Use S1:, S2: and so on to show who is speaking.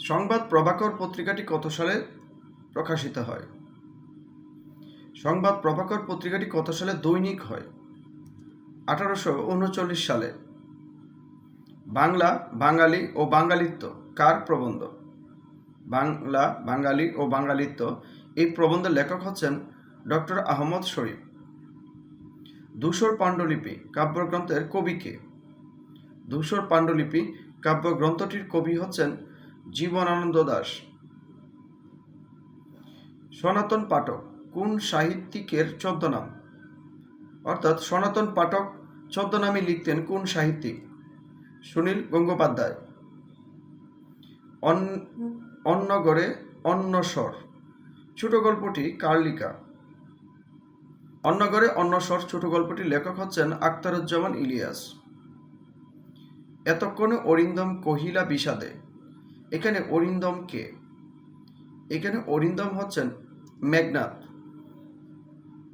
S1: সংবাদ প্রভাকর পত্রিকাটি কত সালে প্রকাশিত হয়? সংবাদ প্রভাকর পত্রিকাটি কত সালে দৈনিক হয়? 1839 সালে। বাংলা, বাঙালি ও বাঙালিত্ব কার প্রবন্ধ? বাংলা, বাঙালি ও বাঙালিত্ব এই প্রবন্ধের লেখক হচ্ছেন ডক্টর আহমদ শরীফ। ধূসর পাণ্ডুলিপি কাব্যগ্রন্থের কবি কে? ধূসর পাণ্ডুলিপি কাব্যগ্রন্থটির কবি হচ্ছেন জীবনানন্দ দাশ। সনাতন পাঠক কোন সাহিত্যিকের ছদ্মনাম? অর্থাৎ সনাতন পাঠক ছদ্মনামে লিখতেন কোন সাহিত্যিক? সুনীল গঙ্গোপাধ্যায়। অন্নগরে অন্নস্বর ছোট গল্পটি কার লেখা? অন্নগরে অন্নস্বর ছোট গল্পটির লেখক হচ্ছেন আখতারুজ্জামান ইলিয়াস। এতক্ষণে অরিন্দম কহিলা বিষাদে, এখানে অরিন্দম কে? এখানে অরিন্দম হচ্ছেন মেঘনাদ।